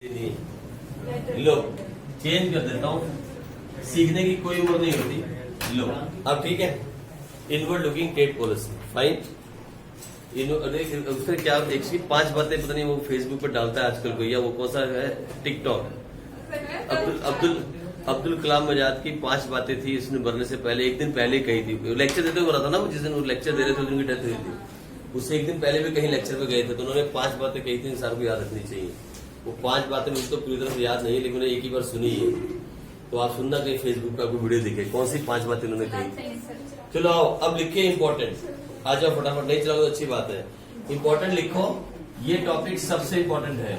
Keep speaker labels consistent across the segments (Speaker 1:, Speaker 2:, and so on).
Speaker 1: नहीं। लो चेंज कर देता हूँ, सीखने की कोई उम्र नहीं होती। लो अब ठीक है। Inward looking trade policy fine. उसका क्या एक 5 बातें पता नहीं वो फेसबुक पर डालता है आजकल कोई, या वो कौन सा है टिकटॉक। अब्दुल कलाम आजाद की 5 बातें थी इसने मरने से पहले, एक दिन पहले कही थी। लेक्चर देते हुए रहा था ना, जिस दिन वो लेक्चर दे रहे थे उनकी डेथ हुई थी। उससे एक दिन पहले भी कहीं लेक्चर पे गए थे तो उन्होंने 5 बातें कही थी, इंसान को याद रखनी चाहिए। वो 5 बातें मुझको पूरी तरह से याद नहीं, लेकिन उन्हें एक ही बार सुनी है। तो आप सुनना कहीं फेसबुक पर आपको वीडियो दिखे कौन सी 5 बातें उन्होंने कही। चलो आओ अब लिखिए इंपॉर्टेंट। आ जाओ फटाफट, नहीं चलाओ तो अच्छी बात है। इंपॉर्टेंट लिखो, ये टॉपिक सबसे इंपॉर्टेंट है।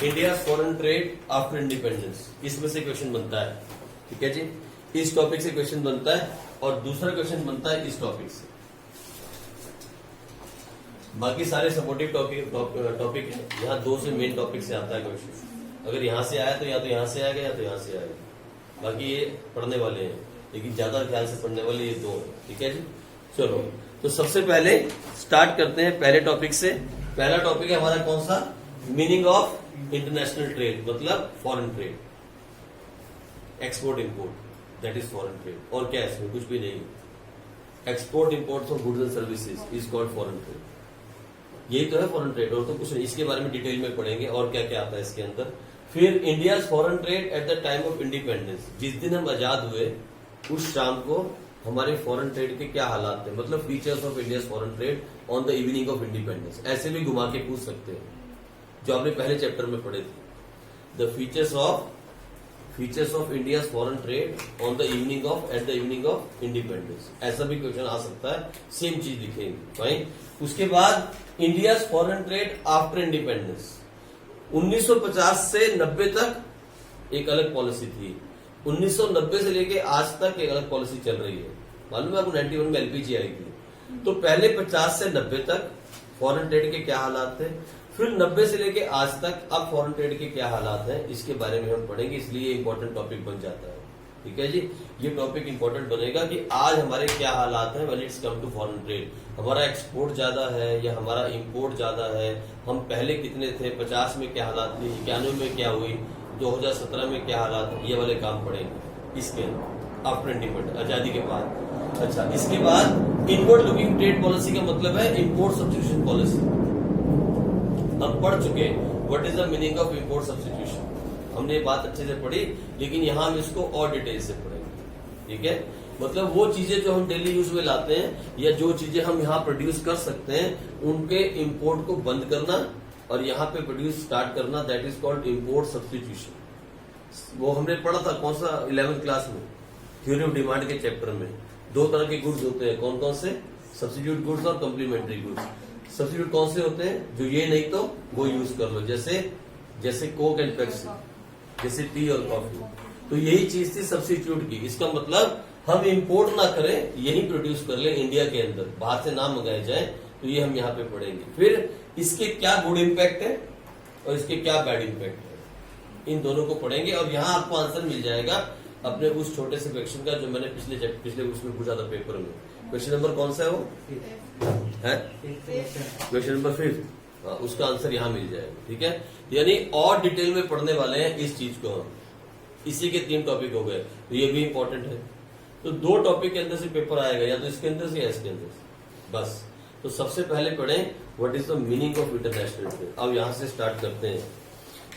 Speaker 1: India foreign trade after independence, इसमें से क्वेश्चन बनता है। ठीक है जी, इस टॉपिक से क्वेश्चन बनता है और दूसरा क्वेश्चन बनता है इस टॉपिक से। बाकी सारे सपोर्टिव टॉपिक है, यहाँ 2 से मेन टॉपिक से आता है क्वेश्चन। अगर यहाँ से आया तो या तो यहाँ से आएगा या तो यहाँ से आएगा। बाकी ये पढ़ने वाले हैं, लेकिन ज्यादा ख्याल से पढ़ने वाले ये 2 हैं। ठीक है जी, चलो तो सबसे पहले स्टार्ट करते हैं पहले टॉपिक से। पहला टॉपिक है हमारा कौन सा? मीनिंग ऑफ इंटरनेशनल ट्रेड, मतलब foreign trade, export import, that is foreign trade. और क्या है इसमें? कुछ भी नहीं। Export import of goods and services is called foreign trade. यही तो है फॉरेन ट्रेड, और तो कुछ नहीं। इसके बारे में डिटेल में पढ़ेंगे और क्या क्या आता है इसके अंदर। फिर India foreign trade at the time of independence, जिस दिन हम आजाद हुए उस शाम को हमारे फॉरेन ट्रेड के क्या हालात थे, मतलब features of India foreign trade on the evening of independence. ऐसे भी घुमा के पूछ सकते हैं, जो आपने पहले चैप्टर में पढ़े थे। The features of India foreign trade on the evening of at the evening of independence, ऐसा भी क्वेश्चन आ सकता है। सेम चीज लिखेंगे फाइन। उसके बाद India foreign trade after independence, 1950 से 90 तक एक अलग पॉलिसी थी। 1990 से लेके आज तक एक अलग पॉलिसी चल रही है। मालूम है आपको 91 में एलपीजी आई थी। तो पहले 50 से 90 तक फॉरेन ट्रेड के क्या हालात थे, फिर 90 से लेके आज तक अब फॉरेन ट्रेड के क्या हालात हैं, इसके बारे में हम पढ़ेंगे। इसलिए इंपॉर्टेंट टॉपिक बन जाता है। ठीक है जी, ये टॉपिक इंपॉर्टेंट बनेगा कि आज हमारे क्या हालात हैं when it's come to foreign trade. हमारा एक्सपोर्ट ज्यादा है या हमारा इंपोर्ट ज्यादा है, हम पहले कितने थे, 50 में क्या हालात थे, 91 में क्या हुई, 2017 में क्या हालात, ये वाले काम पड़ेंगे इसके आफ्टर इंडिपेंडेंस, आजादी के बाद। अच्छा, इसके बाद इनवर्ड लुकिंग ट्रेड पॉलिसी का मतलब है इंपोर्ट सब्स्टिट्यूशन पॉलिसी। हम पढ़ चुके what is the meaning of import substitution, हमने ये बात अच्छे से पढ़ी, लेकिन यहां हम इसको और डिटेल से पढ़ेंगे। ठीक है, मतलब वो चीजें जो हम डेली यूज में लाते हैं या जो चीजें हम यहाँ प्रोड्यूस कर सकते हैं, उनके इंपोर्ट को बंद करना और यहाँ पे प्रोड्यूस स्टार्ट करना, that is called import substitution. वो हमने पढ़ा था कौन सा 11th क्लास में, थ्योरी ऑफ डिमांड के चैप्टर में। 2 तरह के गुड्स होते हैं, कौन कौन से? सब्स्टिट्यूट गुड्स और कम्प्लीमेंट्री गुड्स। सब्स्टिट्यूट कौन से होते हैं? जो ये नहीं तो वो यूज कर लो, जैसे कोक एंड पेप्सी, जैसे टी और कॉफी। तो यही चीज थी सब्स्टिट्यूट की। इसका मतलब हम इंपोर्ट ना करें, यही प्रोड्यूस कर ले इंडिया के अंदर, बाहर से ना मंगाए जाए। तो ये हम यहाँ पे पढ़ेंगे। फिर इसके क्या गुड इम्पैक्ट है और इसके क्या बैड इम्पैक्ट है, इन दोनों को पढ़ेंगे। और यहाँ आपको आंसर मिल जाएगा अपने उस छोटे से क्वेश्चन का जो मैंने पिछले उसमें पूछा था पेपर में। क्वेश्चन नंबर कौन सा है वो? है क्वेश्चन नंबर 5। उसका आंसर यहाँ मिल जाएगा। ठीक है, यानी और डिटेल में पढ़ने वाले हैं इस चीज को हम। इसी के 3 टॉपिक हो गए, तो ये भी इंपॉर्टेंट है। तो 2 टॉपिक के अंदर से पेपर आएगा, या तो इसके अंदर से या इसके अंदर से, बस। तो सबसे पहले पढ़ें what is the meaning of international trade. अब यहां से स्टार्ट करते हैं।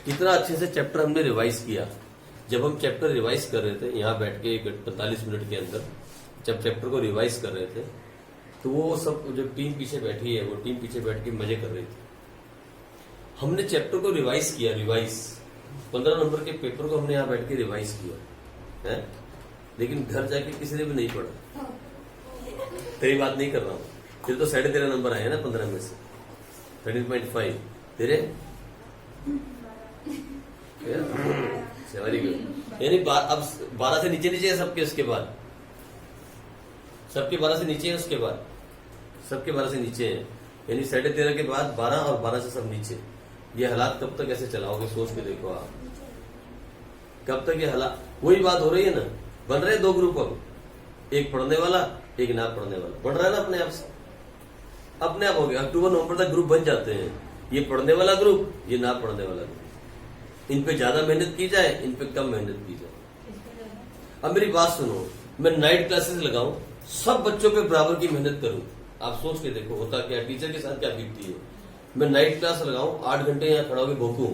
Speaker 1: कितना अच्छे से चैप्टर हमने रिवाइज किया। जब हम चैप्टर रिवाइज कर रहे थे यहाँ बैठ के 45 मिनट के अंदर, जब चैप्टर को रिवाइज कर रहे थे, तो वो सब जो टीम पीछे बैठी है वो टीम पीछे बैठ के मजे कर रही थी। हमने चैप्टर को रिवाइज किया, 15 नंबर के पेपर को हमने यहाँ बैठ के रिवाइज किया है, लेकिन घर जाके किसी ने भी नहीं पढ़ा। तेरी बात नहीं कर रहा हूँ, फिर तो 13.5 नंबर आए ना 15 में से, 13.5 तेरे। Very good. यानी अब 12 से नीचे है सबके, उसके बाद सबके 12 से नीचे है, उसके बाद सबके 12 से नीचे है। यानी 13.5 के बाद 12 और 12 से सब नीचे। ये हालात कब तक ऐसे चलाओगे? सोच के देखो आप, कब तक ये हालात। वही बात हो रही है ना, बन रहे 2 ग्रुप अब, एक पढ़ने वाला एक ना पढ़ने वाला। बन रहा है ना अपने आप से, अपने आप हो गया। अक्टूबर नवंबर तक ग्रुप बन जाते हैं। ये पढ़ने वाला ग्रुप, ये ना पढ़ने वाला ग्रुप। इन पे ज्यादा मेहनत की जाए, इन पे कम मेहनत की जाए। अब मेरी बात सुनो, मैं नाइट क्लासेस लगाऊं, सब बच्चों पे बराबर की मेहनत करूं, आप सोच के देखो होता क्या, टीचर के साथ क्या बीतती है। मैं नाइट क्लास लगाऊं, 8 घंटे यहाँ खड़ा होकर भोंकूं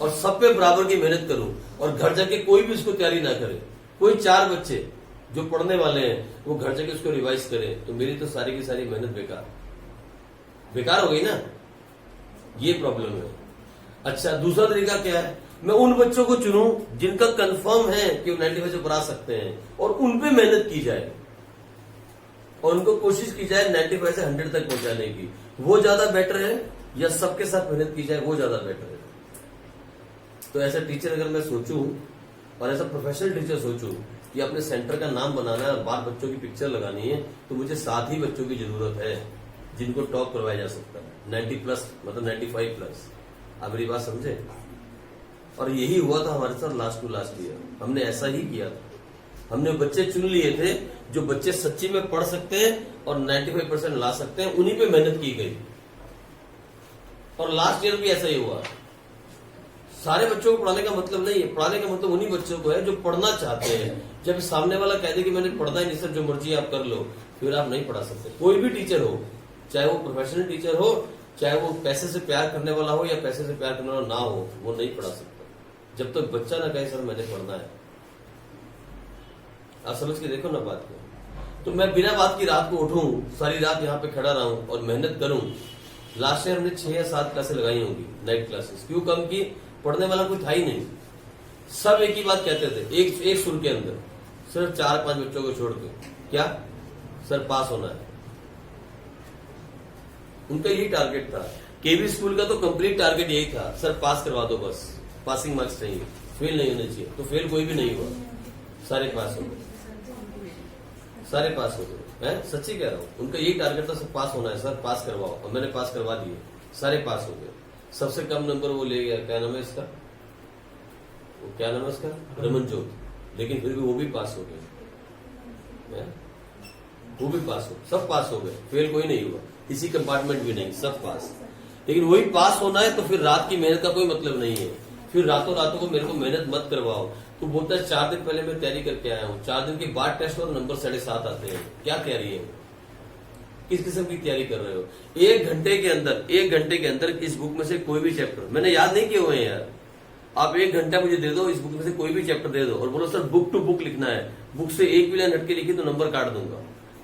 Speaker 1: और सब पे बराबर की मेहनत करूं, और घर जाके कोई भी उसको तैयारी ना करे, कोई 4 बच्चे जो पढ़ने वाले हैं वो घर जाके उसको रिवाइज करें, तो मेरी तो सारी की सारी मेहनत बेकार हो गई ना। ये प्रॉब्लम है। अच्छा, दूसरा तरीका क्या है, मैं उन बच्चों को चुनूं जिनका कंफर्म है कि वो 95 से ऊपर आ सकते हैं, और उन पे मेहनत की जाए, और उनको कोशिश की जाए 95 से 100 तक पहुंचाने की। वो ज्यादा बेटर है या सबके साथ मेहनत की जाए, वो ज्यादा बेटर है। तो ऐसा टीचर अगर मैं सोचूं, और ऐसा प्रोफेशनल टीचर सोचूं कि अपने सेंटर का नाम बनाना है और 12 बच्चों की पिक्चर लगानी है, तो मुझे 7 ही बच्चों की जरूरत है जिनको टॉप करवाया जा सकता है, 90+ मतलब 95+। आप मेरी बात समझे? और यही हुआ था हमारे साथ लास्ट टू लास्ट ईयर, हमने ऐसा ही किया था। हमने बच्चे चुन लिए थे जो बच्चे सच्ची में पढ़ सकते हैं और 95% ला सकते हैं, उन्हीं पे मेहनत की गई। और लास्ट ईयर भी ऐसा ही हुआ। सारे बच्चों को पढ़ाने का मतलब नहीं है, पढ़ाने का मतलब उन्हीं बच्चों को है जो पढ़ना चाहते हैं। जब सामने वाला कह दे कि मैंने पढ़ना ही नहीं सर, जो मर्जी आप कर लो, फिर आप नहीं पढ़ा सकते। कोई भी टीचर हो, चाहे वो प्रोफेशनल टीचर हो, चाहे वो पैसे से प्यार करने वाला हो या पैसे से प्यार करने वाला ना हो, वो नहीं पढ़ा सकता जब तक बच्चा ना कहे सर मैंने पढ़ना है। आप समझ के देखो ना बात को। तो मैं बिना बात की रात को उठूं, सारी रात यहाँ पे खड़ा रहूं और मेहनत करूं। लास्ट ईयर हमने 6 या 7 क्लासेस लगाई होंगी नाइट क्लासेस। क्यों कम की? पढ़ने वाला कोई था ही नहीं। सब एक ही बात कहते थे, एक सुर के अंदर, सिर्फ 4-5 बच्चों को छोड़ के, क्या सर पास होना है। उनका यही टारगेट था। केवी स्कूल का तो कंप्लीट टारगेट यही था, सर पास करवा दो, बस पासिंग मार्क्स चाहिए, फेल नहीं होने चाहिए। तो फेल कोई भी नहीं हुआ, सारे पास हो गए, सारे पास हो गए। सच्ची कह रहा हूँ, उनका यही टारगेट था, सब पास होना है, सर पास करवाओ, और मैंने पास करवा दिए, सारे पास हो गए। सबसे कम नंबर वो ले गया, क्या नाम है इसका, वो क्या नाम है इसका, रमनजोत, लेकिन फिर भी वो भी पास हो गए, वो भी पास हो, सब पास हो गए, फेल कोई नहीं हुआ, किसी कंपार्टमेंट भी नहीं, सब पास। लेकिन वही पास होना है तो फिर रात की मेहनत का कोई मतलब नहीं है। फिर रातों रातों को मेरे को मेहनत मत करवाओ। तो बोलता है 4 दिन पहले मैं तैयारी करके आया हूँ, 4 दिन के बाद टेस्ट और नंबर 7.5 आते हैं। क्या तैयारी है? किस किस्म की तैयारी कर रहे हो? 1 घंटे के अंदर इस बुक में से कोई भी चैप्टर मैंने याद नहीं किए हुए हैं यार। आप 1 घंटा मुझे दे दो, इस बुक में से कोई भी चैप्टर दे दो और बोलो सर बुक टू बुक लिखना है, बुक से एक भी लाइन हटके लिखी तो नंबर काट दूंगा।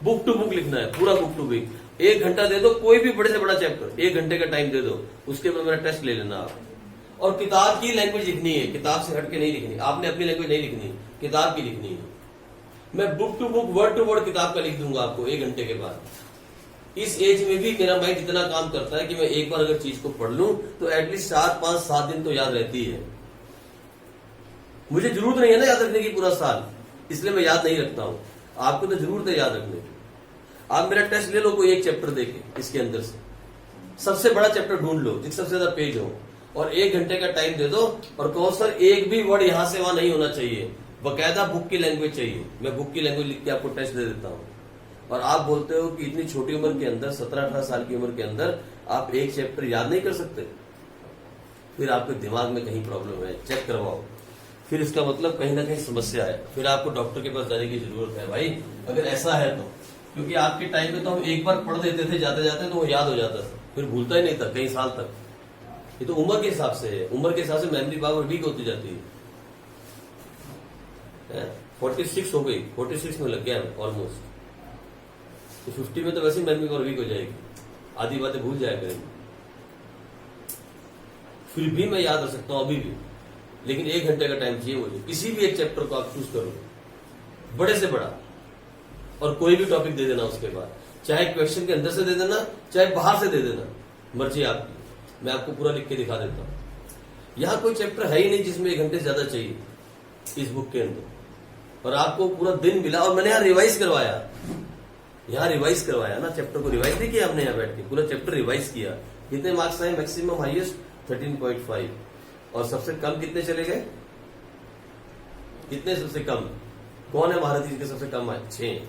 Speaker 1: बुक टू बुक लिखना है, पूरा बुक टू बुक। 1 घंटा दे दो, कोई भी बड़े से बड़ा चैप्टर, 1 घंटे का टाइम दे दो, उसके बाद मेरा टेस्ट ले लेना आप। और किताब की लैंग्वेज लिखनी है, किताब से हटके नहीं लिखनी। आपने अपनी लैंग्वेज नहीं लिखनी, किताब की लिखनी है। मैं book to book, word to word किताब का लिख दूंगा आपको 1 घंटे के बाद। इस एज में भी मेरा माइंड इतना काम करता है कि मैं एक बार अगर चीज को पढ़ लूं तो एटलीस्ट 4, 5, 7 दिन तो याद रहती है। मुझे जरूरत नहीं है ना याद रखने की पूरा साल, इसलिए मैं याद नहीं रखता हूं। आपको तो जरूरत है याद रखने की। आप मेरा टेस्ट ले लो, कोई एक चैप्टर देके इसके अंदर से सबसे बड़ा चैप्टर ढूंढ लो जिससे सबसे ज्यादा पेज हो, और 1 घंटे का टाइम दे दो और कहो सर एक भी वर्ड यहां से वहां नहीं होना चाहिए, बकायदा बुक की लैंग्वेज चाहिए। मैं बुक की लैंग्वेज लिख के आपको टेस्ट दे देता हूँ। और आप बोलते हो कि इतनी छोटी उम्र के अंदर, 17-18 साल की उम्र के अंदर आप एक चैप्टर याद नहीं कर सकते, फिर आपके दिमाग में कहीं प्रॉब्लम है, चेक करवाओ। फिर इसका मतलब कहीं ना कहीं समस्या है, फिर आपको डॉक्टर के पास जाने की जरूरत है भाई, अगर ऐसा है तो। क्योंकि आपके टाइम में तो हम एक बार पढ़ देते थे, जाते जाते तो वो याद हो जाता था, फिर भूलता ही नहीं था कई साल तक। ये तो उम्र के हिसाब से है, उम्र के हिसाब से मेमोरी पावर वीक होती जाती है। 46 हो गई, 46 में लग गया ऑलमोस्ट, तो 50 में तो वैसे मेमोरी पावर वीक हो जाएगी, आधी बातें भूल जाया करेंगे। फिर भी मैं याद रख सकता हूं अभी भी, लेकिन 1 घंटे का टाइम चाहिए मुझे। किसी भी एक चैप्टर को आप चूज करो, बड़े से बड़ा, और कोई भी टॉपिक दे देना उसके बाद, चाहे क्वेश्चन के अंदर से दे देना, चाहे बाहर से दे देना, मर्जी आपकी। मैं आपको पूरा लिख के दिखा देता हूं। यहां कोई चैप्टर है ही नहीं जिसमें 1 घंटे ज्यादा चाहिए इस बुक के अंदर, और आपको पूरा दिन मिला। और मैंने यहाँ रिवाइज करवाया ना, चैप्टर को रिवाइज नहीं किया हमने, यहाँ बैठ के पूरा चैप्टर रिवाइज किया। कितने मार्क्स आए? मैक्सिमम हाईएस्ट 13.5, और सबसे कम कितने चले गए? कितने सबसे कम? कौन है भारत के सबसे कम आए? 6।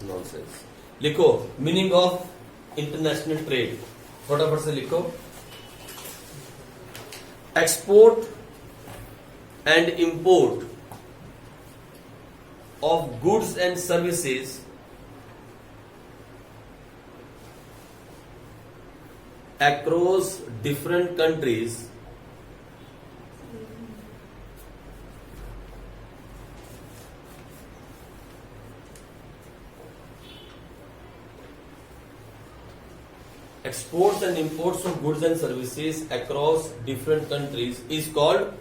Speaker 1: नॉनसेंस। लिखो मीनिंग ऑफ इंटरनेशनल ट्रेड। फटाफट से लिखो। Export and import of goods and services across different countries exports and imports of goods and services across different countries is called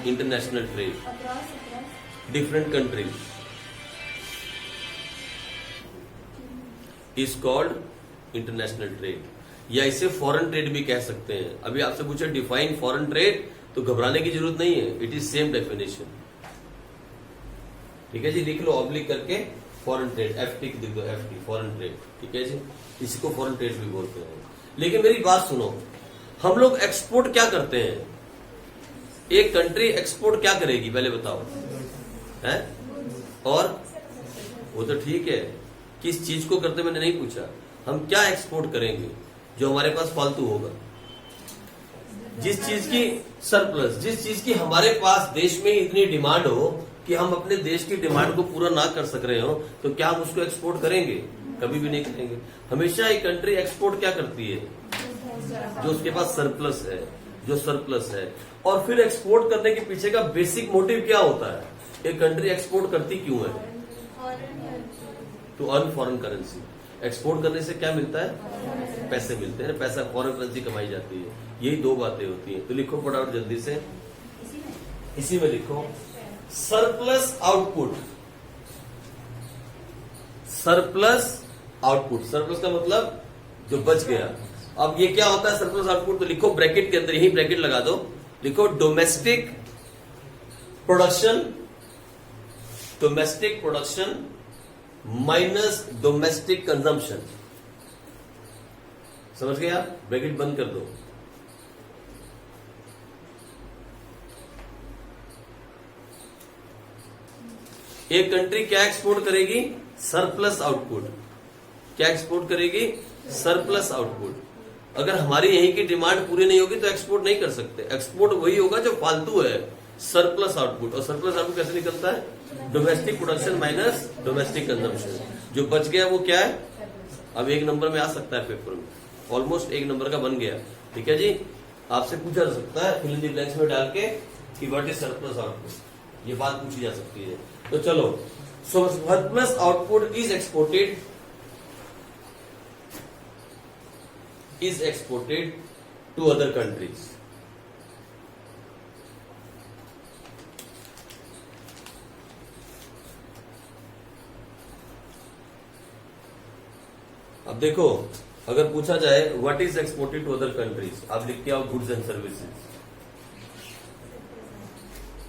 Speaker 1: international trade. Different countries is called international trade, या इसे foreign trade भी कह सकते हैं। अभी आपसे पूछा define foreign trade, तो घबराने की जरूरत नहीं है, इट इज सेम डेफिनेशन। ठीक है जी, लिख लो ऑब्लिक करके फॉरेन ट्रेड, एफटी लिख दो, एफटी फॉरेन ट्रेड। ठीक है जी, इसी को फॉरेन ट्रेड भी बोलते हैं। लेकिन मेरी बात सुनो, हम लोग एक्सपोर्ट क्या करते हैं? एक कंट्री एक्सपोर्ट क्या करेगी पहले बताओ, है? और वो तो ठीक है, किस चीज को करते मैंने नहीं पूछा, हम क्या एक्सपोर्ट करेंगे जो हमारे पास फालतू होगा, जिस चीज की सरप्लस, जिस चीज की हमारे पास देश में इतनी डिमांड हो कि हम अपने देश की डिमांड को पूरा ना कर सक रहे हो, तो क्या हम उसको एक्सपोर्ट करेंगे? कभी भी नहीं करेंगे। हमेशा एक कंट्री एक्सपोर्ट क्या करती है? जो उसके पास सरप्लस है, जो सरप्लस है। और फिर एक्सपोर्ट करने के पीछे का बेसिक मोटिव क्या होता है? एक कंट्री एक्सपोर्ट करती क्यों है? To earn foreign currency. Export करने से क्या मिलता है? पैसे मिलते हैं, पैसा फॉरेन करेंसी कमाई जाती है। यही दो बातें होती हैं। तो लिखो फटाफट जल्दी से, इसी में लिखो surplus output. Surplus output, surplus का मतलब जो बच गया। अब ये क्या होता है सरप्लस आउटपुट? तो लिखो ब्रैकेट के अंदर, यही ब्रैकेट लगा दो, लिखो domestic production, domestic production minus domestic consumption. समझ गए आप? ब्रैकेट बंद कर दो। एक कंट्री क्या एक्सपोर्ट करेगी? Surplus output. क्या एक्सपोर्ट करेगी? Surplus output. अगर हमारी यहीं की डिमांड पूरी नहीं होगी तो एक्सपोर्ट नहीं कर सकते। एक्सपोर्ट वही होगा जो फालतू है, सरप्लस आउटपुट। और सरप्लस आउटपुट कैसे निकलता है? Domestic production minus domestic consumption. जो बच गया वो क्या है? अब एक नंबर में आ सकता है पेपर में, ऑलमोस्ट एक नंबर का बन गया। ठीक है जी, आपसे पूछा जा सकता है फिल इन द ब्लैंक्स में डाल के कि व्हाट इज सरप्लस आउटपुट, ये बात पूछी जा सकती है। तो चलो, so surplus output is exported to other countries. अब देखो, अगर पूछा जाए what is exported to other countries, आप लिख के आओ गुड्स एंड सर्विसेज।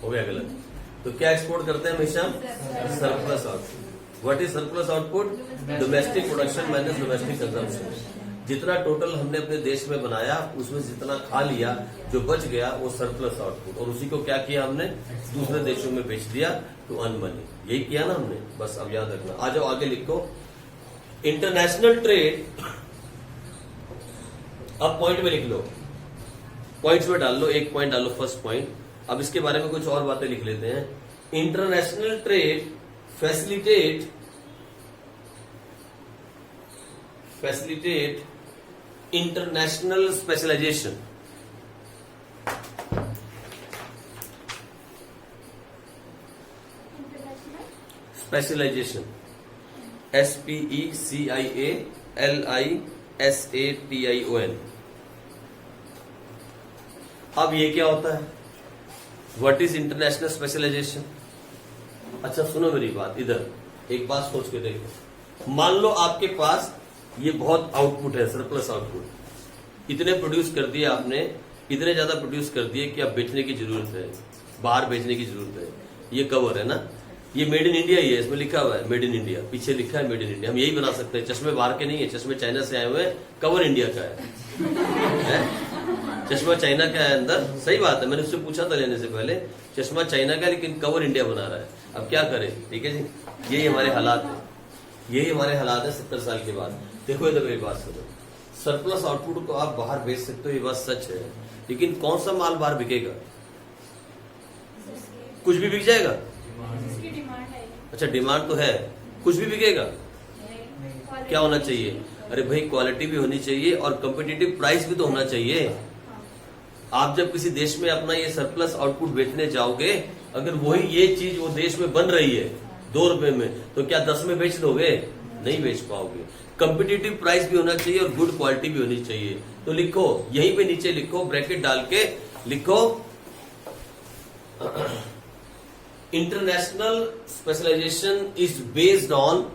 Speaker 1: हो गया गलत? तो क्या एक्सपोर्ट करते हैं हमेशा? Surplus output. What is surplus output? Domestic production minus domestic consumption. जितना टोटल हमने अपने देश में बनाया उसमें से जितना खा लिया, जो बच गया वो सरप्लस आउटपुट। और उसी को क्या किया हमने? दूसरे देशों में बेच दिया टू अर्न मनी। यही किया ना हमने, बस अब याद रखना। आ जाओ आगे लिखो इंटरनेशनल ट्रेड। अब पॉइंट में लिख लो, पॉइंट्स में डाल लो, एक पॉइंट डालो फर्स्ट पॉइंट। अब इसके बारे में कुछ और बातें लिख लेते हैं। International trade facilitate international specialisation. Specialisation, SPECIALISATION। अब ये क्या होता है? What is international specialisation? अच्छा सुनो मेरी बात, इधर एक बात सोच के देखो। मान लो आपके पास ये बहुत आउटपुट है, सरप्लस आउटपुट। इतने प्रोड्यूस कर दिए आपने, इतने ज्यादा प्रोड्यूस कर दिए कि अब बेचने की जरूरत है, बाहर बेचने की जरूरत है। ये कवर है ना, ये मेड इन इंडिया ही है, इसमें लिखा हुआ है मेड इन इंडिया, पीछे लिखा है मेड इन इंडिया। हम यही बना सकते हैं। चश्मे बाहर के नहीं है, चश्मे चाइना से आए हुए हैं, कवर इंडिया का है? चश्मा चाइना का है अंदर। सही बात है, मैंने उससे पूछा था लेने से पहले, चश्मा चाइना का लेकिन कवर इंडिया बना रहा है। अब क्या करें? ठीक है जी, यही हमारे हालात है। यही हमारे हालात है 70 साल के बाद। देखो इधर मेरी बात सुनो, सरप्लस आउटपुट को आप बाहर बेच सकते हो, ये बात सच है, लेकिन कौन सा माल बाहर बिकेगा? कुछ भी बिक जाएगा?
Speaker 2: जिसकी डिमांड है।
Speaker 1: अच्छा डिमांड तो है, कुछ भी बिकेगा? क्या होना चाहिए? अरे भाई क्वालिटी भी होनी चाहिए और कम्पिटिटिव प्राइस भी तो होना चाहिए। आप जब किसी देश में अपना ये सरप्लस आउटपुट बेचने जाओगे, अगर वही ये चीज वो देश में बन रही है 2 रुपए में, तो क्या 10 में बेच दोगे? नहीं बेच पाओगे। कम्पिटिटिव प्राइस भी होना चाहिए और गुड क्वालिटी भी होनी चाहिए। तो लिखो, यहीं पे नीचे लिखो, ब्रैकेट डाल के लिखो, international specialisation is based on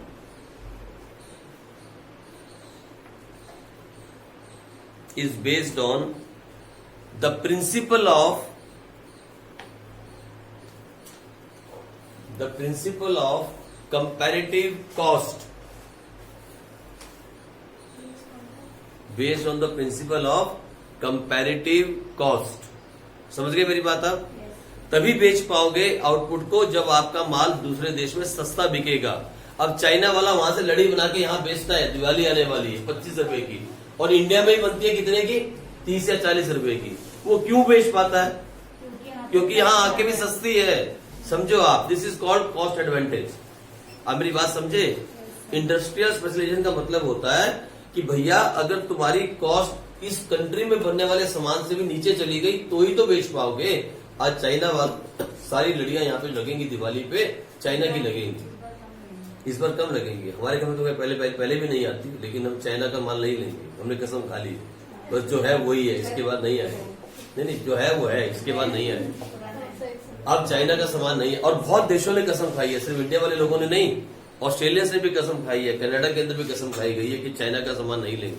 Speaker 1: the principle of comparative cost, based on the principle of comparative cost। समझ गए मेरी बात आप? तभी बेच पाओगे आउटपुट को जब आपका माल दूसरे देश में सस्ता बिकेगा। अब चाइना वाला वहां से लड़ी बना के यहाँ बेचता है, दिवाली आने वाली है 25 रुपए की, और इंडिया में ही बनती है कितने की? 30 या 40 रुपए की। वो क्यों बेच पाता है? क्योंकि यहाँ आके भी सस्ती है। समझो आप, this is called cost advantage. आप मेरी बात समझे? इंडस्ट्रियल स्पेशलाइजेशन का मतलब होता है कि भैया अगर तुम्हारी कॉस्ट इस कंट्री में बनने वाले सामान से भी नीचे चली गई तो ही तो बेच पाओगे। आज चाइना वाली सारी लड़ियां यहाँ पे लगेंगी दिवाली पे, चाइना की लगेंगी, इस बार कम लगेंगी। हमारे घर में तो पहले भी नहीं आती, लेकिन हम चाइना का माल नहीं लेंगे, हमने कसम खा ली। बस जो है वही है, इसके बाद नहीं आए। नहीं जो है वो है, इसके बाद नहीं आए। अब चाइना का सामान नहीं है, और बहुत देशों ने कसम खाई है, सिर्फ इंडिया वाले लोगों ने नहीं, ऑस्ट्रेलिया से भी कसम खाई है, कनाडा के अंदर भी कसम खाई गई है कि चाइना का सामान नहीं लेंगे।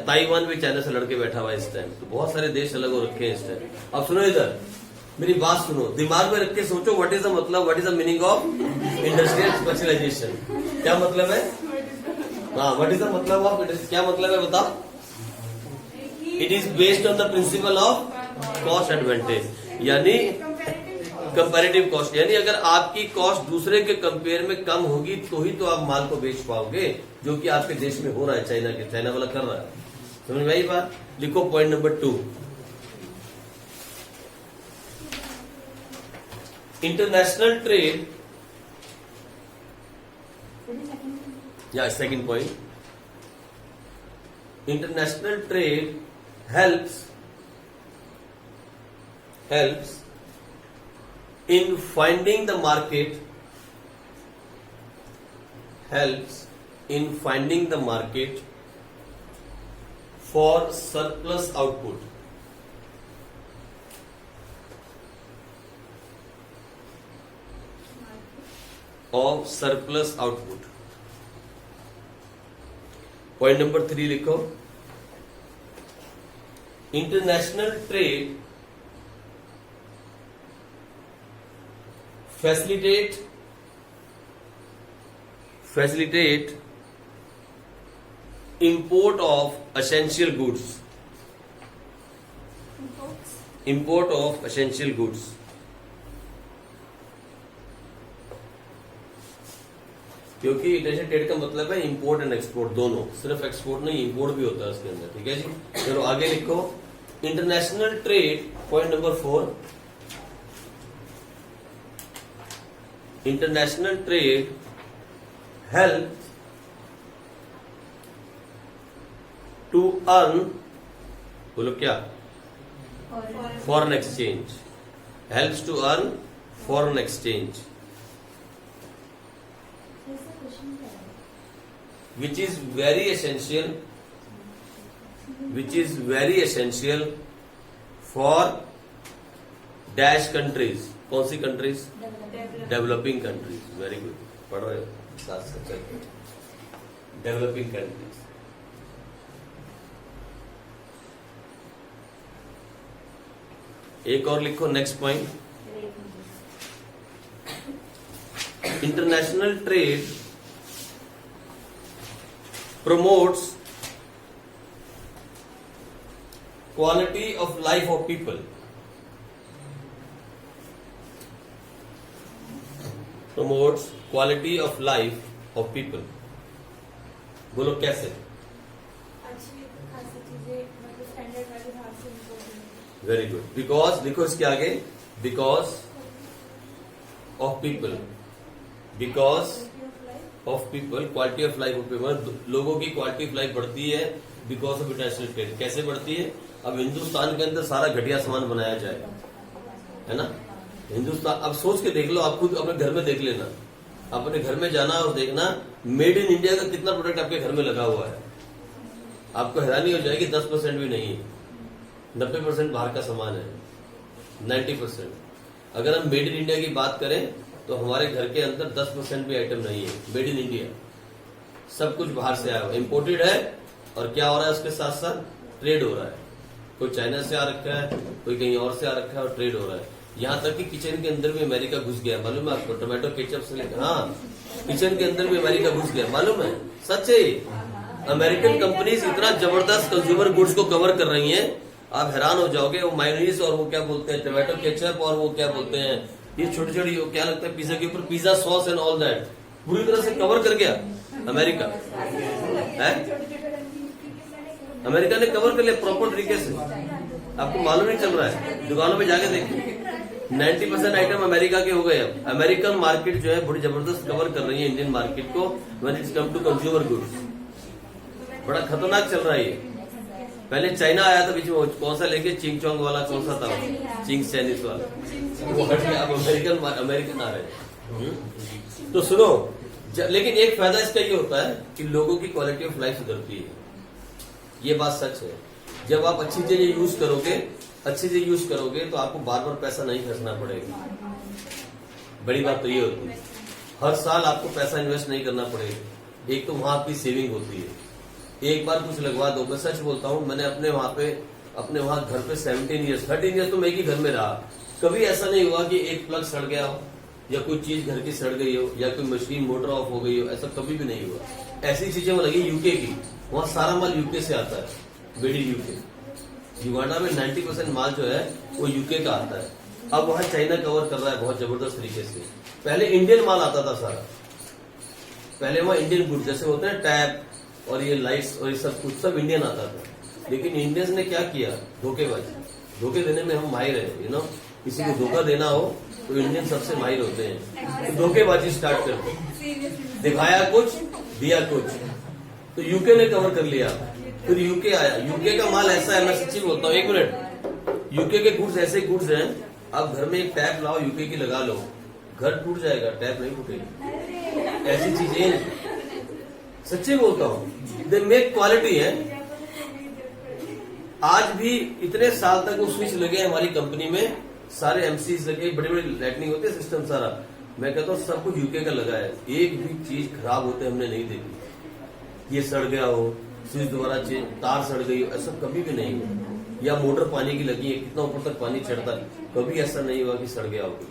Speaker 1: ताइवान भी चाइना से लड़के बैठा हुआ है इस टाइम, तो बहुत सारे देश अलग हो रखे हैं इस टाइम। अब सुनो इधर मेरी बात सुनो, दिमाग में रख के सोचो, व्हाट इज द मतलब, what is the meaning of industrial specialisation? क्या मतलब है? हाँ, व्हाट इज द मतलब ऑफ, क्या मतलब है बताओ? It is based on the principle of cost advantage, यानी कंपैरेटिव कॉस्ट। यानी अगर आपकी कॉस्ट दूसरे के कंपेयर में कम होगी तो ही तो आप माल को बेच पाओगे, जो कि आपके देश में हो रहा है, चाइना वाला कर रहा है। समझ में आई बात? लिखो पॉइंट नंबर 2, इंटरनेशनल ट्रेड, या second point, international trade helps in finding the market, for surplus output, Point number 3 लिखो, international trade facilitate import of essential goods, क्योंकि इंटरनेशनल ट्रेड का मतलब है इंपोर्ट एंड एक्सपोर्ट दोनों, सिर्फ एक्सपोर्ट नहीं import भी होता है उसके अंदर। ठीक है जी, चलो आगे लिखो, international trade, point number 4, international trade help to earn, बोलो क्या? Foreign exchange, helps to earn foreign exchange, which is very essential for dash countries। कौन सी countries? Developing countries. Very good, पढ़ो साथ साथ चल, डेवलपिंग कंट्रीज। एक और लिखो, next point, international trade promotes quality of life of people, promotes quality of life of people. बोलो कैसे?
Speaker 2: अच्छी खासी चीजें मतलब स्टैंडर्ड वाले भाव से इम्पोर्टेंट।
Speaker 1: Very good. बिकॉज लिखो इसके आगे, because of people, because of people, quality of life of people, लोगों की क्वालिटी ऑफ लाइफ बढ़ती है बिकॉज ऑफ इंटरनेशनल ट्रेड। कैसे बढ़ती है? अब हिंदुस्तान के अंदर सारा घटिया सामान बनाया जाए, है ना। हिंदुस्तान, अब सोच के देख लो, आप खुद अपने घर में देख लेना, अपने घर में जाना और देखना मेड इन इंडिया का कितना प्रोडक्ट आपके घर में लगा हुआ है। आपको हैरानी हो जाएगी, 10% भी नहीं है, 90% बाहर का सामान है, 90%। अगर हम मेड इन इंडिया की बात करें तो हमारे घर के अंदर 10% भी आइटम नहीं है मेड इन इंडिया। सब कुछ बाहर से आया हुआ, इम्पोर्टेड है। और क्या हो रहा है उसके साथ साथ? ट्रेड हो रहा है। कोई चाइना से आ रखा है, कोई कहीं और से आ रखा है और ट्रेड हो रहा है। यहाँ तक कि किचन के अंदर भी अमेरिका घुस गया, मालूम है आपको? टोमेटो केचप से लेकर, हाँ, किचन के अंदर भी अमेरिका घुस गया, मालूम है? सच है। अमेरिकन कंपनीज इतना जबरदस्त कंज्यूमर गुड्स को कवर कर रही हैं, आप हैरान हो जाओगे। वो मायोनीज और वो क्या बोलते हैं, टोमेटो केचप, और वो क्या बोलते हैं, ये छोटी छोटी क्या लगता है पिज्जा के ऊपर, pizza sauce and all that, पूरी तरह से कवर कर गया अमेरिका है। अमेरिका ने कवर कर लिया प्रॉपर तरीके से, आपको मालूम नहीं चल रहा है। दुकानों में जाके देखो, 90% आइटम अमेरिका के हो गए। अब अमेरिकन मार्केट जो है बड़ी जबरदस्त कवर कर रही है इंडियन मार्केट को when it's come to consumer goods. बड़ा खतरनाक चल रहा है ये। पहले चाइना आया था बीच में, कौन सा लेके, चिंग चोंग वाला कौन सा था, चिंग चाइनीज वाला, वो हट गया, अब अमेरिकन आ रहे हैं। तो सुनो, लेकिन एक फायदा इसका ये होता है कि लोगों की क्वालिटी ऑफ लाइफ सुधरती है, ये बात सच है। जब आप अच्छी चीजें यूज करोगे, अच्छी चीज यूज करोगे तो आपको बार बार पैसा नहीं खर्चना पड़ेगा। बड़ी बात तो ये होती है, हर साल आपको पैसा इन्वेस्ट नहीं करना पड़ेगा। एक तो वहां आपकी सेविंग होती है, एक बार कुछ लगवा दो। मैं सच बोलता हूँ, मैंने अपने वहां घर पे 13 ईयर्स तो मैं एक ही घर में रहा। कभी ऐसा नहीं हुआ कि एक प्लग सड़ गया हो या कोई चीज घर की सड़ गई हो या कोई मशीन मोटर ऑफ हो गई हो, ऐसा कभी भी नहीं हुआ। ऐसी चीजें वो लगी यूके की, वहां सारा माल यूके से आता है, बेडी यूके। युगांडा में 90% माल जो है वो यूके का आता है। अब वहां चाइना कवर कर रहा है बहुत जबरदस्त तरीके से। पहले इंडियन माल आता था सारा, पहले वहां इंडियन गुड जैसे होते हैं टैप और ये लाइट्स और ये सब कुछ सब इंडियन आता था। लेकिन इंडियंस ने क्या किया, धोखेबाजी, धोखे देने में हम माहिर है। यू नो, किसी को धोखा देना हो तो इंडियन सबसे माहिर होते हैं। तो धोखेबाजी स्टार्ट कर दी, दिखाया कुछ दिया कुछ, तो यूके ने कवर कर लिया। फिर यूके आया, यूके का माल ऐसा है, मैं सच्ची बोलता हूँ, 1 मिनट, यूके के गुड्स ऐसे गुड्स हैं, आप घर में एक टैप लाओ यूके की लगा लो, घर टूट जाएगा, टैप नहीं टूटेगी। ऐसी चीजें सच्ची बोलता हूँ, दे मेक क्वालिटी है। आज भी इतने साल तक वो स्विच लगे हमारी कंपनी में, सारे एमसीज लगे, बड़े बड़े लाइटनिंग होते हैं सिस्टम सारा। मैं कहता हूँ सब कुछ यूके का लगा है, एक भी चीज खराब होते हमने नहीं देखी। ये सड़ गया हो, स्विच दोबारा तार सड़ गई हो, ऐसा कभी भी नहीं हुआ। या मोटर पानी की लगी है, कितना ऊपर तक पानी चढ़ता है, कभी ऐसा नहीं हुआ कि सड़ गया हो कुछ।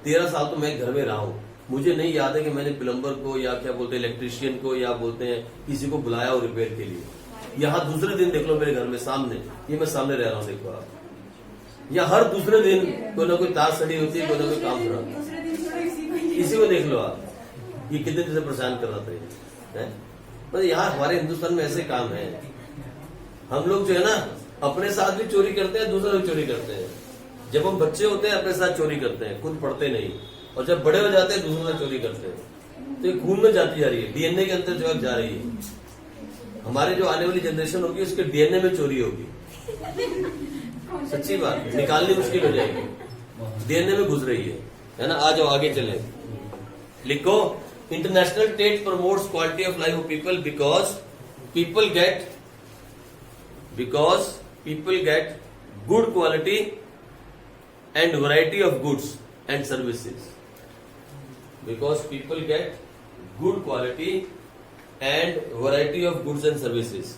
Speaker 1: 13 साल तो मैं घर में रहा हूँ, मुझे नहीं याद है कि मैंने प्लम्बर को या क्या बोलते हैं इलेक्ट्रिशियन को या बोलते हैं किसी को बुलाया हो रिपेयर के लिए। यहाँ दूसरे दिन देख लो मेरे घर में सामने, ये मैं सामने रह रहा हूँ, देखो आप, या हर दूसरे दिन कोई ना कोई तार सड़ी होती है, कोई ना कोई काम खराब। इसी को देख लो आप, ये कितने दिन से परेशान कर रहा था ये। मतलब यहाँ हमारे हिंदुस्तान में ऐसे काम है। हम लोग जो है ना अपने साथ भी चोरी करते हैं, दूसरे भी चोरी करते हैं। जब हम बच्चे होते हैं अपने साथ चोरी करते हैं, खुद पढ़ते नहीं, और जब बड़े हो जाते हैं दूसरों से चोरी करते हैं। तो ये खून में जाती जा रही है, डीएनए के अंदर जो है जा रही है। हमारे जो आने वाली जनरेशन होगी उसके डीएनए में चोरी होगी। सच्ची बात, निकालनी मुश्किल हो जाएगी, डीएनए में घुस रही है ना। आ जाओ आगे चले, लिखो, international trade promotes quality of life of people because people get good quality and variety of goods and services. Because people get good quality and variety of goods and services.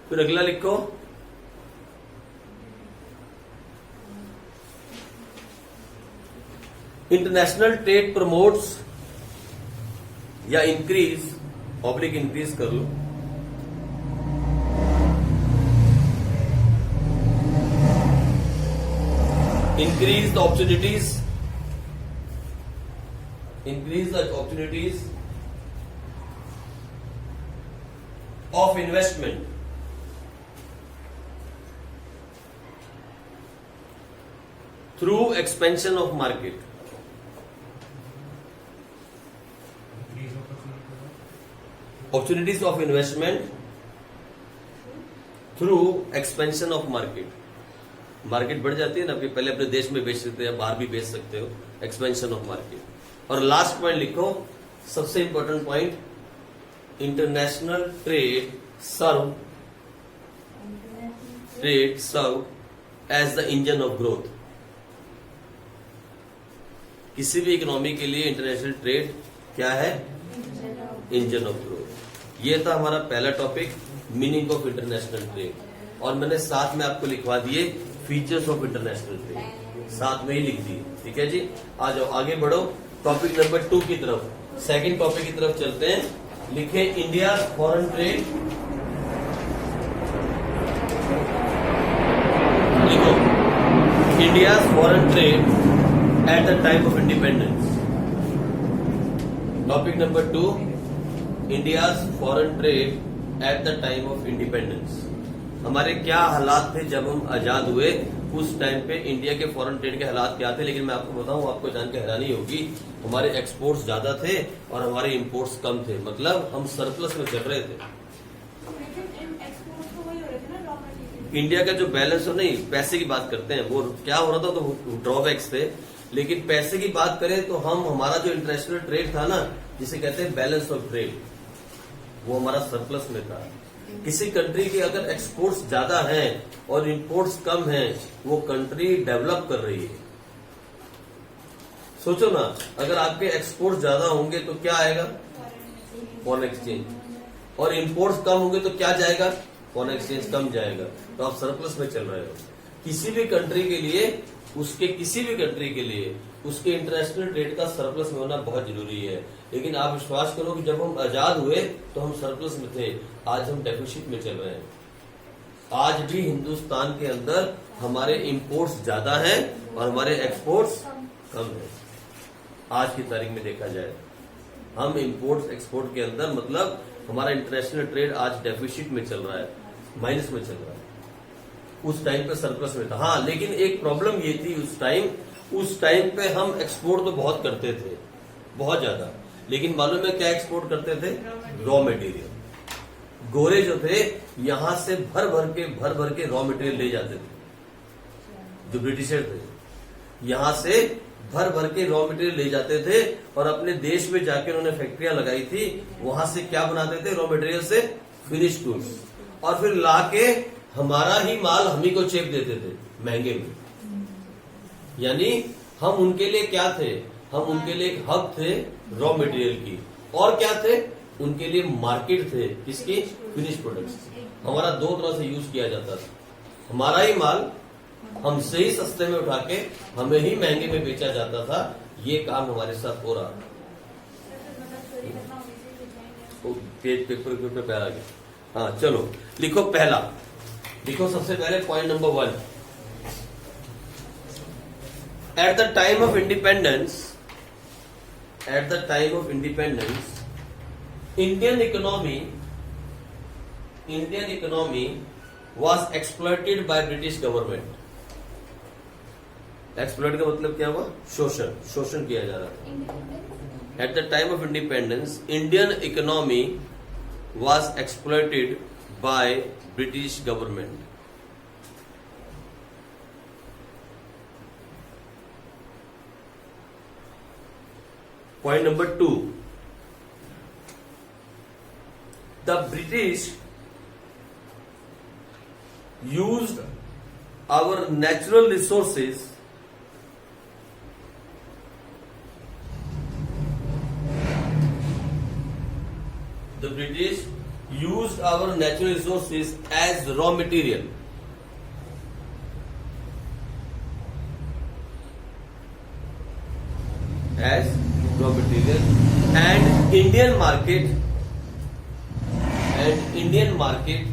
Speaker 1: फिर अगला लिखो, इंटरनेशनल ट्रेड प्रमोट्स या increase कर लो, increase the opportunities increase the opportunities of investment through expansion of market. Opportunities of investment through expansion of market. Market बढ़ जाती है ना, आपके पहले अपने देश में बेच सकते हैं, बाहर भी बेच सकते हो, एक्सपेंशन ऑफ मार्केट। और लास्ट पॉइंट लिखो, सबसे important point, international trade serve as the engine of growth. किसी भी इकोनॉमी के लिए इंटरनेशनल ट्रेड क्या है? Engine of growth. ये था हमारा पहला topic, meaning of international trade. और मैंने साथ में आपको लिखवा दिए फीचर्स ऑफ इंटरनेशनल ट्रेड, साथ में ही लिख दिए। ठीक है जी, आ जाओ आगे बढ़ो टॉपिक नंबर 2 की तरफ। सेकंड टॉपिक की तरफ चलते हैं। लिखे इंडिया फॉरेन ट्रेड, लिखो India foreign trade at the time of independence. Topic number 2, India foreign trade at the time of independence. हमारे क्या हालात थे जब हम आजाद हुए, उस टाइम पे इंडिया के फॉरेन ट्रेड के हालात क्या थे। लेकिन मैं आपको बताऊं, आपको जान के हैरानी होगी, हमारे एक्सपोर्ट्स ज्यादा थे और हमारे इंपोर्ट्स कम थे, मतलब हम सरप्लस में चल रहे थे।
Speaker 2: लेकिन एक्सपोर्ट तो वही हो रहे थे ना, रॉ मटेरियल।
Speaker 1: इंडिया का जो बैलेंस हो, नहीं पैसे की बात करते हैं, वो क्या हो रहा था, तो ड्रॉबैक्स थे। लेकिन पैसे की बात करें तो हमारा जो इंटरनेशनल ट्रेड था ना, जिसे कहते हैं बैलेंस ऑफ ट्रेड, वो हमारा सरप्लस में था। किसी कंट्री के अगर एक्सपोर्ट्स ज्यादा हैं और इंपोर्ट्स कम हैं, वो कंट्री डेवलप कर रही है। सोचो ना, अगर आपके एक्सपोर्ट्स ज्यादा होंगे तो क्या आएगा? Foreign exchange. और इंपोर्ट्स कम होंगे तो क्या जाएगा? फॉरेन एक्सचेंज कम जाएगा। तो आप सरप्लस में चल रहे हो। किसी भी कंट्री के लिए, किसी भी कंट्री के लिए उसके इंटरनेशनल ट्रेड का सरप्लस में होना बहुत जरूरी है। लेकिन आप विश्वास करो कि जब हम आजाद हुए तो हम सरप्लस में थे, आज हम डेफिसिट में चल रहे हैं। आज भी हिंदुस्तान के अंदर हमारे इंपोर्ट्स ज्यादा हैं और हमारे एक्सपोर्ट्स कम हैं। आज की तारीख में देखा जाए, हम इंपोर्ट एक्सपोर्ट के अंदर, मतलब हमारा इंटरनेशनल ट्रेड आज डेफिसिट में चल रहा है, माइनस में चल रहा है। उस टाइम पे सरप्लस में था। हाँ, लेकिन एक प्रॉब्लम ये थी, उस टाइम पे हम एक्सपोर्ट तो बहुत करते थे, बहुत ज्यादा। लेकिन मालूम है क्या एक्सपोर्ट करते थे? Raw material. गोरे जो थे यहां से भर भर के रॉ मटेरियल ले जाते थे। जो ब्रिटिशर थे यहां से भर के रॉ मटेरियल ले जाते थे और अपने देश में जाके उन्होंने फैक्ट्रियां लगाई थी। वहां से क्या बनाते थे? रॉ मटेरियल से फिनिश गुड्स, और फिर लाके हमारा ही माल हम ही को चेप देते थे महंगे में। यानी हम उनके लिए क्या थे? हम उनके लिए एक हब थे रॉ मटेरियल की, और क्या थे? उनके लिए मार्केट थे, किसकी? Finish products. हमारा दो तरह से यूज किया जाता था। हमारा ही माल हमसे ही सस्ते में उठा के हमें ही महंगे में बेचा जाता था। ये काम हमारे साथ हो रहा। पेज पेपर पे पैर आ गया। हाँ चलो लिखो, पहला लिखो, सबसे पहले point number 1, at the time of independence, Indian economy was exploited by British government। Exploit का मतलब क्या हुआ? शोषण किया जा रहा था। At the time of independence Indian economy was exploited by British government। Point number 2, the British used our natural resources as raw material, and Indian market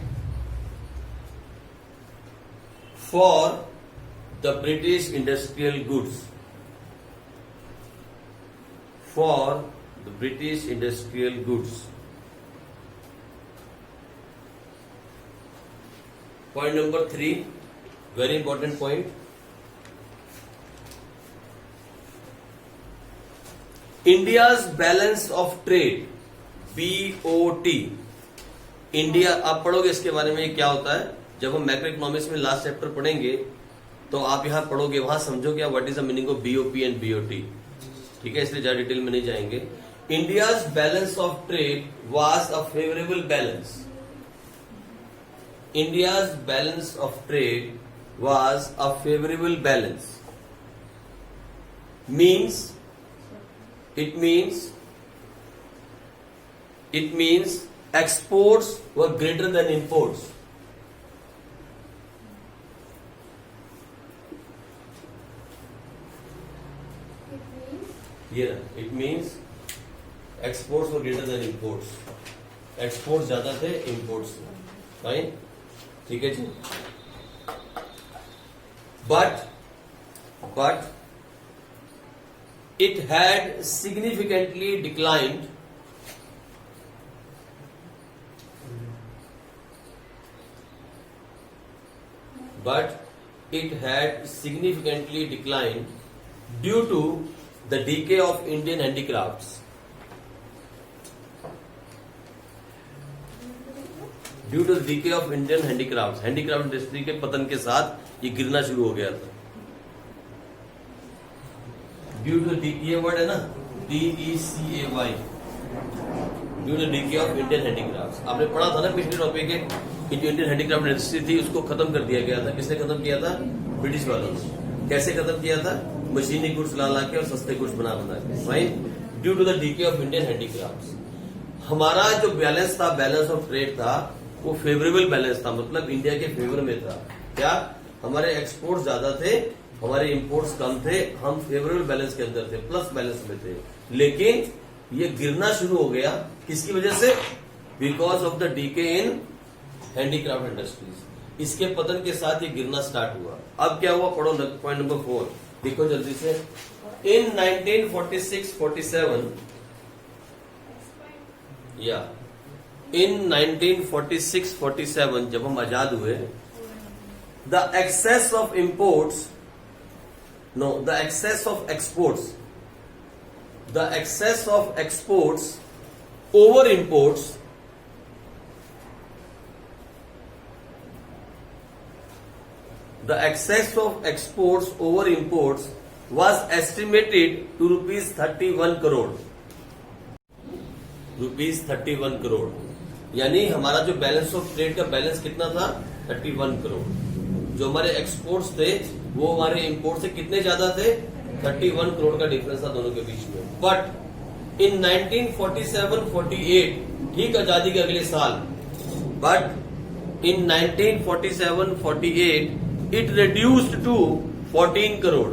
Speaker 1: for the British industrial goods। for the British industrial goods. Point number 3, very important point. India's balance of trade, BOT. India, आप पढ़ोगे इसके बारे में क्या होता है. जब हम मैक्रो इकोनॉमिक्स में लास्ट चैप्टर पढ़ेंगे तो आप यहां पढ़ोगे, वहां समझोगे आप what is the meaning of BOP and BOT. ठीक है, इसलिए ज्यादा डिटेल में नहीं जाएंगे. India's balance of trade was a favourable balance. India's balance of trade was a favourable balance. It means exports were greater than imports. It means exports were greater than imports. Exports ज्यादा थे, imports fine. ठीक है जी. But it had significantly declined due to the decay of Indian handicrafts. Due to the decay of Indian handicrafts, handicraft industry के पतन के साथ ये गिरना शुरू हो गया था. ड्यू टू ये वर्ड है ना, DECAY, due to decay of Indian handicrafts. आपने पढ़ा था ना पिछले टॉपिक है कि जो इंडियन हैंडीक्राफ्ट इंडस्ट्री थी उसको खत्म कर दिया गया था. किसने खत्म किया था? ब्रिटिश वालों ने. कैसे खत्म किया था? मशीनी गुड्स ला के और सस्ते गुड्स बना के. Right, due to the decay of Indian handicrafts. हमारा जो बैलेंस था, बैलेंस ऑफ ट्रेड था, वो फेवरेबल बैलेंस था, मतलब इंडिया के फेवर में था. क्या? हमारे एक्सपोर्ट ज्यादा थे, हमारे इंपोर्ट्स कम थे, हम फेवरेबल बैलेंस के अंदर थे, प्लस बैलेंस में थे. लेकिन ये गिरना शुरू हो गया. किसकी वजह से? Because of the decay in handicraft industries. इसके पतन के साथ ये गिरना स्टार्ट हुआ. अब क्या हुआ? पढ़ो पॉइंट नंबर 4, देखो जल्दी से. इन 1946-47 या इन 1946-47 जब हम आजाद हुए, the excess of imports, no, the excess of exports over imports was estimated to rupees 31 crore. Rupees 31 crore. यानी हमारा जो बैलेंस ऑफ ट्रेड का बैलेंस कितना था? 31 करोड़. जो हमारे एक्सपोर्ट्स थे वो हमारे इंपोर्ट से कितने ज्यादा थे? 31 करोड़ का डिफरेंस था दोनों के बीच में. बट इन 1947-48, ठीक आजादी के अगले साल, but in 1947-48 it reduced to 14 crore.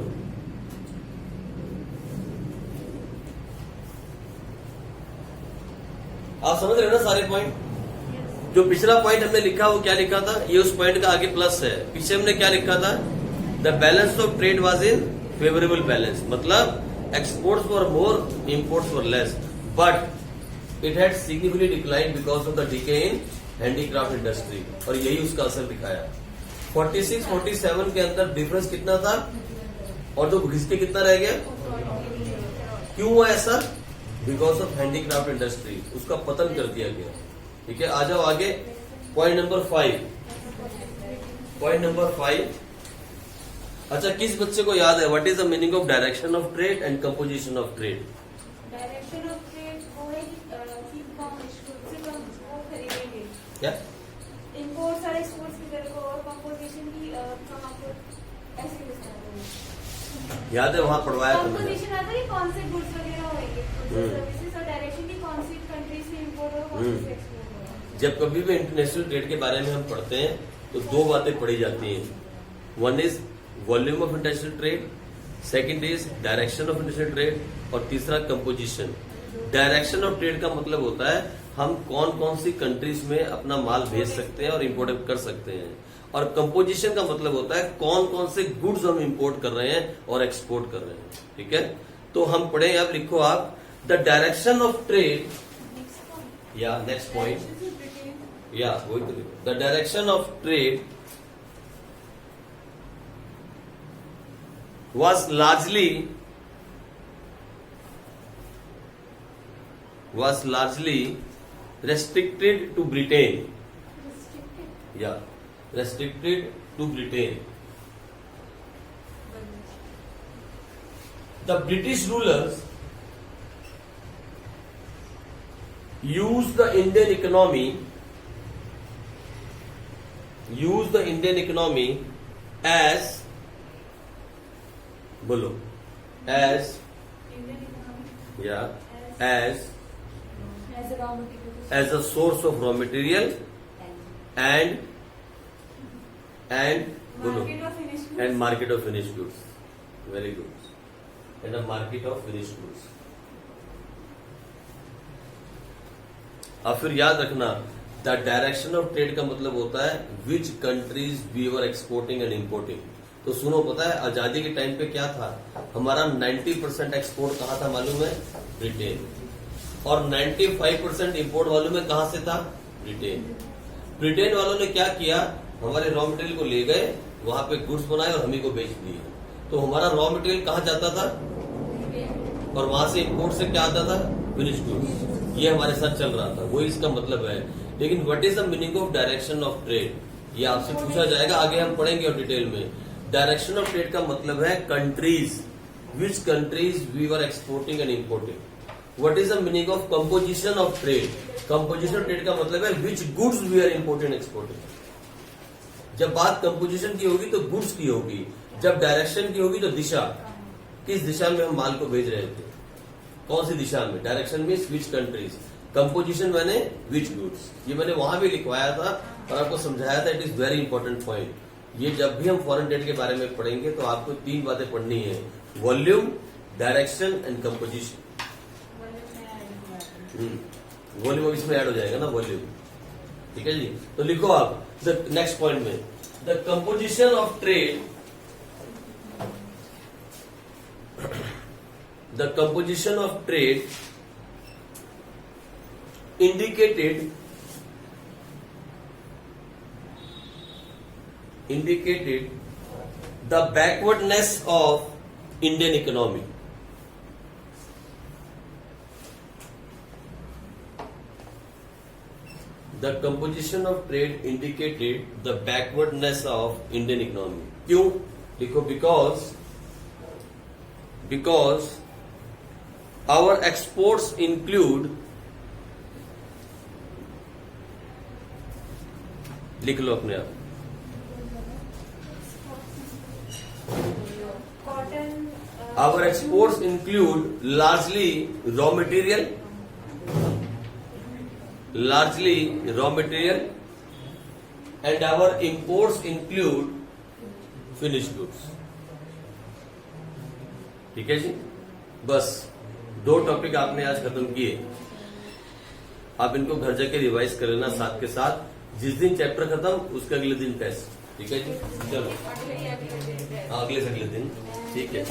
Speaker 1: आप समझ रहे हो ना सारे पॉइंट? जो पिछला पॉइंट हमने लिखा वो क्या लिखा था? ये उस पॉइंट का आगे प्लस है. पीछे हमने क्या लिखा था? The balance of trade was in favourable balance, मतलब exports were more, imports were less, but it had significantly decline because of the decay in handicraft industry. और यही उसका असर दिखाया. 46-47 के अंदर डिफरेंस कितना था और जो घिस के कितना रह गया? क्यों हुआ ऐसा? बिकॉज ऑफ हैंडीक्राफ्ट इंडस्ट्री, उसका पतन कर दिया गया. ठीक है, आ जाओ आगे. Point number 5. अच्छा, किस बच्चे को याद है what is the meaning of direction of trade and composition of trade?
Speaker 2: Direction of trade वो है कि वो खरीदेंगे
Speaker 1: क्या?
Speaker 2: इंपोर्ट्स और एक्सपोर्ट्स की तरफ को, और कंपोजिशन की कहाँ पर ऐसे विस्तार.
Speaker 1: याद है वहां पढ़वाया था मैंने.
Speaker 2: कंपोजिशन आता है कौन से गुड्स वगैरह होंगे, सर्विसेज, और डायरेक्शन की कौन सी कंट्री से इंपोर्ट हो, कौन से एक्सपोर्ट हो.
Speaker 1: जब कभी भी इंटरनेशनल ट्रेड के बारे में हम पढ़ते हैं तो दो बातें पढ़ी जाती हैं. One is volume of international trade, second is direction of international trade, और तीसरा कंपोजिशन. डायरेक्शन ऑफ ट्रेड का मतलब होता है हम कौन कौन सी कंट्रीज में अपना माल भेज सकते हैं और इंपोर्ट कर सकते हैं. और कंपोजिशन का मतलब होता है कौन कौन से गुड्स हम इंपोर्ट कर रहे हैं और एक्सपोर्ट कर रहे हैं. ठीक है, तो हम पढ़े. अब लिखो आप, the direction of trade,
Speaker 2: Next one.
Speaker 1: या next point,
Speaker 2: Directions of Britain.
Speaker 1: या वही तो देखो, the direction of trade was largely restricted to Britain.
Speaker 2: Restricted.
Speaker 1: Yeah, restricted to Britain. The British rulers used the Indian economy as, बोलो, as,
Speaker 2: Indian economy.
Speaker 1: yeah, as
Speaker 2: As a raw material.
Speaker 1: as a source of raw material and बोलो,
Speaker 2: Market of finished goods.
Speaker 1: and market of finished goods. Very good. And a market of finished goods. अब फिर याद रखना, the direction of trade का मतलब होता है which countries we were exporting and importing. तो सुनो, पता है आजादी के टाइम पे क्या था, हमारा 90% एक्सपोर्ट कहाँ था मालूम है? ब्रिटेन। और 95% इम्पोर्ट मालूम है कहाँ से था? ब्रिटेन। ब्रिटेन वालों ने क्या किया, हमारे रॉ मटेरियल को ले गए, वहां पे गुड्स बनाए और हम ही को बेच दिए। तो हमारा रॉ मटेरियल कहाँ जाता था? और वहां से इम्पोर्ट से क्या आता था? Finish goods. ये हमारे साथ चल रहा था, वही इसका मतलब है। लेकिन what is the meaning of direction of trade, ये आपसे पूछा जाएगा, आगे हम पढ़ेंगे और डिटेल में। डायरेक्शन ऑफ ट्रेड का मतलब है countries, which countries we were exporting and importing. What is the meaning of composition of trade, composition of trade का मतलब है which goods we are importing exporting. जब बात कंपोजिशन की होगी तो गुड्स की होगी, जब डायरेक्शन की होगी तो दिशा, किस दिशा में हम माल को भेज रहे थे, कौन सी दिशा में। Direction means which countries, composition मैंने विच गुड्स। ये मैंने वहां भी लिखवाया था और आपको समझाया था, it is very important point. ये जब भी हम फॉरेन ट्रेड के बारे में पढ़ेंगे तो आपको 3 बातें पढ़नी है, volume, direction and composition. Volume अब इसमें ऐड हो जाएगा ना, वॉल्यूम, ठीक है जी। तो लिखो आप द नेक्स्ट पॉइंट में, the composition of trade, the composition of trade indicated the backwardness of Indian economy. The composition of trade indicated the backwardness of Indian economy. क्यों लिखो? Because our exports include, लिख लो अपने आप,
Speaker 2: Cotton.
Speaker 1: our exports include largely raw material and our imports include finished goods। ठीक है जी, बस 2 topic आपने आज खत्म किए। आप इनको घर जाके रिवाइज कर लेना साथ के साथ, जिस दिन चैप्टर खत्म उसके अगले दिन टेस्ट। ठीक है जी, चलो
Speaker 2: अगले
Speaker 1: अगले से अगले दिन, ठीक है।